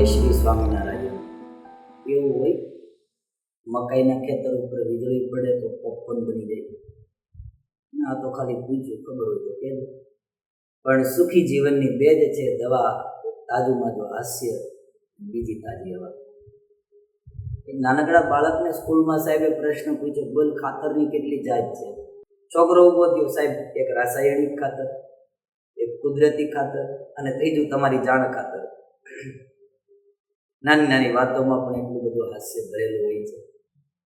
જય શ્રી સ્વામિનારાયણ. એવું હોય મકાઈના ખેતર ઉપર વીજળી પડે તો પોપકોર્ન બની જાય. ના તો ખાલી પૂછ્યું, ખબર હોય તો કહેજો. પણ સુખી જીવનની બે જ છે દવા, તાજુમાં જો હાસ્ય, બીજી તાજી હવા. એક નાનકડા બાળકને સ્કૂલમાં સાહેબે પ્રશ્ન પૂછ્યો, બોલ ખાતરની કેટલી જાત છે? છોકરો ઊભો થયો, સાહેબ એક રાસાયણિક ખાતર, એક કુદરતી ખાતર અને ત્રીજું તમારી જાણ ખાતર. નાની નાની વાતોમાં પણ એટલું બધું હાસ્ય ભરેલું હોય છે.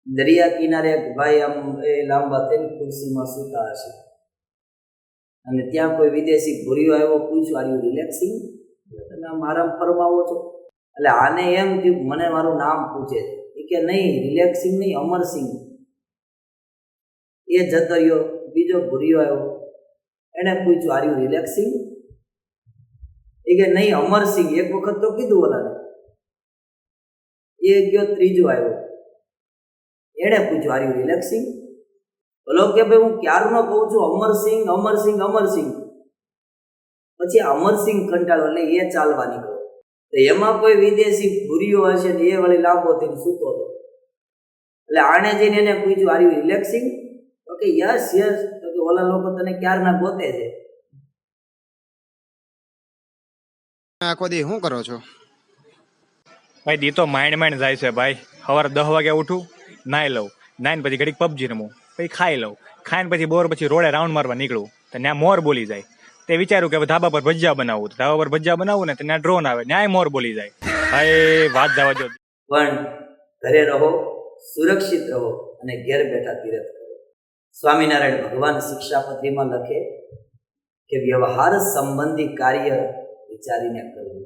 દરિયા કિનારે એક ભાઈ આમ લાંબા તેની ખુરશીમાં સૂતા હશે અને ત્યાં કોઈ વિદેશી ભૂરીઓ આવ્યો, પૂછ્યું, આર યુ રિલેક્સિંગ? તમે આમ આરામ ફરમાવો છો? એટલે આને એમ થયું, મને મારું નામ પૂછે છે કે નહીં, રિલેક્સિંગ નહીં, અમરસિંહ. એ જતો રહ્યો. બીજો ભૂરીઓ આવ્યો, એને પૂછ્યું, આર યુ રિલેક્સિંગ? એ કે નહીં, અમરસિંહ. એક વખત તો કીધું ઓલાને. એ ગયો. ત્રીજો આવ્યો, એણે પૂછ્યું, આર યુ રિલેક્સિંગ? બોલો કે ભાઈ હું ક્યારનો કહું છું અમરસિંહ અમરસિંહ અમરસિંહ. પછી અમરસિંહ કંટાળો એટલે એ ચાલવા નીકળ્યો. તો એમાં કોઈ વિદેશી ભૂરીઓ હશે ને એ વળી લાંબો થઈને સૂતો હતો. એટલે આણે જઈને એને પૂછ્યું, આર યુ રિલેક્સિંગ? તો કે યસ યસ. તો કે ઓલા લોકો તને ક્યારના ગોતે છે. આખો દી શું કરો છો? ભાઈ દી તો માંડ જાય છે ભાઈ. સવારે 10 વાગે ઉઠું, નાઈ લઉં, નાઈને પછી ઘડીક પબજી રમું, પછી ખાઈ લઉં, ખાઈને પછી બોર પછી રોડે રાઉન્ડ મારવા નીકળું. તો ત્યાં મોર બોલી જાય. તે વિચાર્યું કે ધાબા પર ભજીયા બનાવું. ધાબા પર ભજીયા બનાવું ને ત્યાં ડ્રોન આવે, ન્યાય મોર બોલી જાય. ભાઈ વાત જવા દો. પણ ઘરે રહો, સુરક્ષિત રહો અને ઘેર બેઠા તીરથ કરો. સ્વામિનારાયણ ભગવાન શિક્ષાપત્રીમાં લખે કે વ્યવહાર સંબંધી કાર્ય વિચારીને કરવું,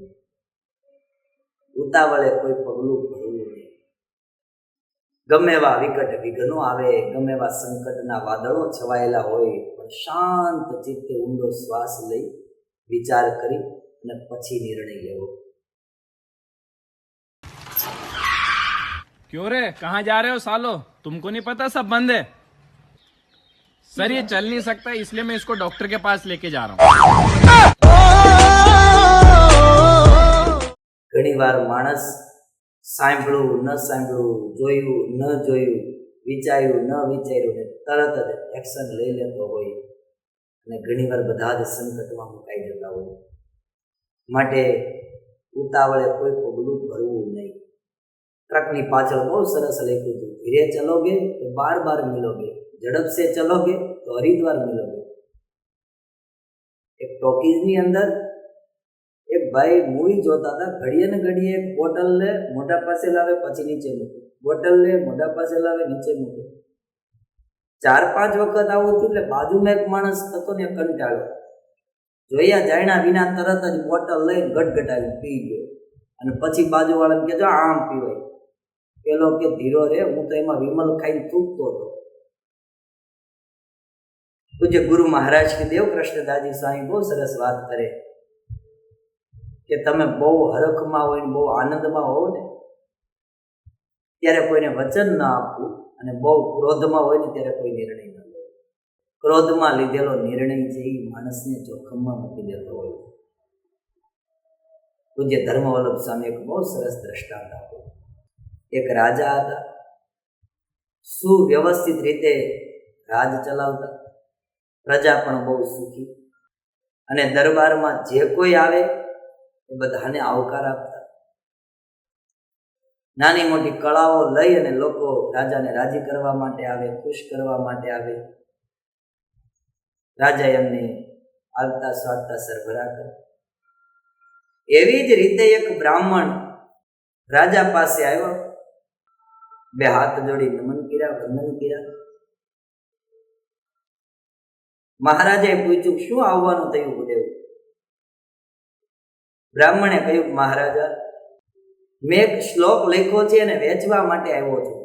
ઉતાવળે કોઈ પગલું ભરવું નહીં. ગમે એવા વિકટ વિઘ્નો આવે, ગમે એવા સંકટના વાદળો છવાયેલા હોય, પણ શાંત ચિત્તે ઊંડો શ્વાસ લઈ વિચાર કરી અને પછી નિર્ણય લેવો. क्यों रे, कहाँ जा रहे हो सालो? तुमको नहीं पता सब बंद है? सर ये चल नहीं सकता, इसलिए मैं इसको डॉक्टर के पास लेके जा रहा हूँ. ઘણી વાર માણસ સાંભળવું ન સાંભળવું, જોયું ન જોયું, વિચાર્યું ન વિચાર્યું ને તરત જ એક્શન લઈ લેતો હોય અને ઘણીવાર બધા જ સંકટમાં મુકાઈ જતા હોય. માટે ઉતાવળે કોઈ પગલું ભરવું નહીં. ટ્રકની પાછળ બહુ સરસ લખ્યું હતું, ધીરે ચલોગે તો બાર બાર મિલોગે, ઝડપ સે ચલોગે તો હરિદ્વાર મિલોગે. એક ટોકીઝની અંદર એક ભાઈ મૂવી જોતા હતા. ઘડીએ ને ઘડીએ એક બોટલ લે, મોઢા પાસે લાવે, પછી નીચે મૂકે, બોટલ લે, મોઢા પાસે લાવે, નીચે મૂકે. 4-5 વખત આવું થયું એટલે બાજુમાં એક માણસ હતો ને કંટાળ્યો. જોયા જાણ્યા વિના તરત જ બોટલ લઈને ગટગટાવી પી ગયો. અને પછી બાજુવાળાને કે જો આમ પીવાય. પેલો કે ધીરો રે, હું તો એમાં વિમલ ખાઈને થૂકતો હતો. પૂજ્ય ગુરુ મહારાજ કે દેવ કૃષ્ણદાસજી સ્વામી બહુ સરસ વાત કરે કે તમે બહુ હરખમાં હોય ને બહુ આનંદમાં હોવ ને ત્યારે કોઈને વચન ના આપવું, અને બહુ ક્રોધમાં હોય ને ત્યારે કોઈ નિર્ણય ન લેવો. ક્રોધમાં લીધેલો નિર્ણય છે એ માણસને જોખમમાં મૂકી દેતો હોય. પૂજ્ય ધર્મવલ્લભ સ્વામી એક બહુ સરસ દ્રષ્ટાંત આપ્યું. એક રાજા હતા, સુવ્યવસ્થિત રીતે રાજ ચલાવતા, પ્રજા પણ બહુ સુખી, અને દરબારમાં જે કોઈ આવે એ બધાને આવકાર આપતા. નાની મોટી કળાઓ લઈ અને લોકો રાજાને રાજી કરવા માટે આવે, ખુશ કરવા માટે આવે. રાજા એમને આવતા સ્વાગતા સરભરા કરે. એવી જ રીતે એક બ્રાહ્મણ રાજા પાસે આવ્યો, 2 હાથ જોડી નમન કર્યા, વંદન કર્યા. મહારાજાએ પૂછ્યું, શું આવવાનું થયું ગુરુદેવ? બ્રાહ્મણે કહ્યું, મહારાજા મેં એક શ્લોક લખ્યો છે અને વેચવા માટે આવ્યો છું.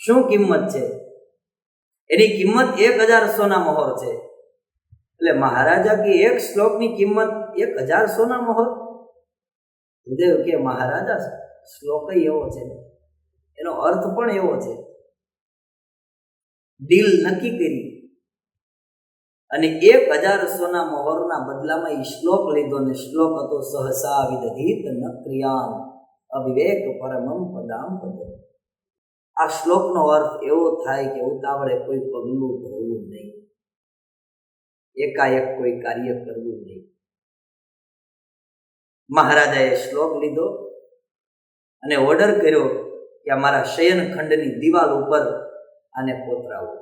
શું કિંમત છે? એની કિંમત 1000 સોના મોહર છે. એટલે મહારાજા કે એક શ્લોકની કિંમત 1000 સોના મોહર? ગુરુદેવ કે મહારાજા શ્લોક એવો છે, એનો અર્થ પણ એવો છે. દિલ નક્કી કરી અને 1000 સોના મોહરના બદલામાં એ શ્લોક લીધો ને શ્લોક હતો સહસા વિદધીત ન ક્રિયાન અવિવેક પરમમ પદામ પદ. આ શ્લોકનો અર્થ એવો થાય કે ઉતાવળે કોઈ પગલું ભરવું નહીં, એકાએક કોઈ કાર્ય કરવું નહીં. મહારાજાએ શ્લોક લીધો અને ઓર્ડર કર્યો કે અમારા શયનખંડની દિવાલ ઉપર આને કોતરાવો.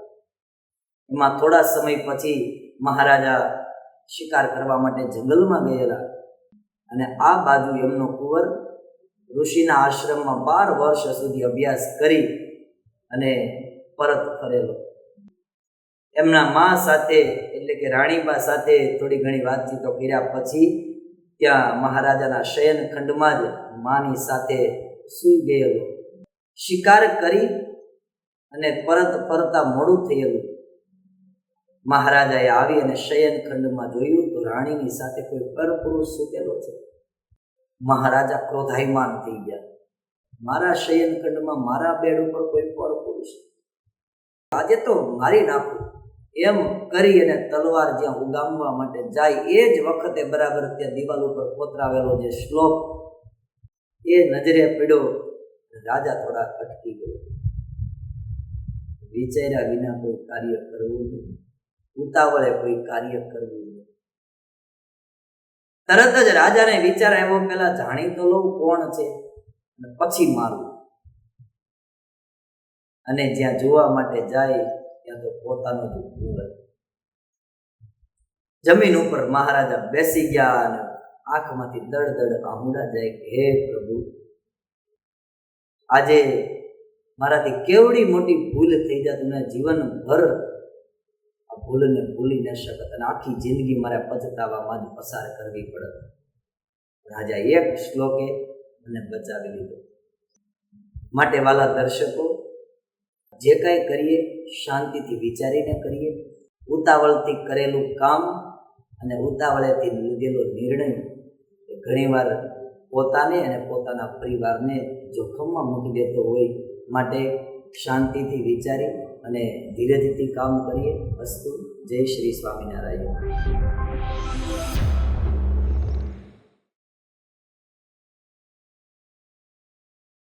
એમાં થોડા સમય પછી મહારાજા શિકાર કરવા માટે જંગલમાં ગયેલા અને આ બાજુ એમનો કુંવર ઋષિના આશ્રમમાં 12 વર્ષ સુધી અભ્યાસ કરી અને પરત ફરેલો. એમના મા સાથે એટલે કે રાણીબા સાથે થોડી ઘણી વાતચીતો કર્યા પછી ત્યાં મહારાજાના શયનખંડમાં જ માની સાથે સૂઈ ગયેલો. શિકાર કરી અને પરત ફરતા મોડું થયેલું. મહારાજાએ આવી અને શયનખંડમાં જોયું તો રાણીની સાથે કોઈ પરપુરુષ સૂતેલો છે. મહારાજા ક્રોધાયમાન થઈ ગયા. મારા શયનખંડમાં મારા બેડ ઉપર કોઈ પરપુરુષ, આજે તો મારી નાખું એમ કરી અને તલવાર જ્યાં ઉગામવા માટે જાય એ જ વખતે બરાબર ત્યાં દિવાલ ઉપર કોતરાવેલો જે શ્લોક એ નજરે પડ્યો. રાજા થોડા અટકી ગયો. વિચાર્યા વિના કોઈ કાર્ય કરવું નહીં, ઉતાવળે કોઈ કાર્ય કરવું નહીં. તરત જ રાજાને વિચાર આવ્યો, પેલા જાણી તો લઉં કોણ છે અને પછી મારું. અને જ્યાં જોવા માટે જાય ત્યાં તો પોતાનો જ કુંવર. જમીન ઉપર મહારાજા બેસી ગયા અને આંખમાંથી દળદળ આહુડા જાય કે હે પ્રભુ, આજે મારાથી કેવડી મોટી ભૂલ થઈ જાય. મેં જીવનભર આ ભૂલને ભૂલી ન શકત અને આખી જિંદગી મારે પછતાવામાં જ પસાર કરવી પડત. રાજા એક શ્લોકે મને બચાવી લીધો. માટે વાલા દર્શકો, જે કાંઈ કરીએ શાંતિથી વિચારીને કરીએ. ઉતાવળથી કરેલું કામ અને ઉતાવળેથી લીધેલો નિર્ણય એ ઘણીવાર પોતાને અને પોતાના પરિવારને જોખમમાં મૂકી દેતો હોય. માટે શાંતિથી વિચારી અને ધીરજથી કામ કરીએ. અસ્તુ. જય શ્રી સ્વામિનારાયણ.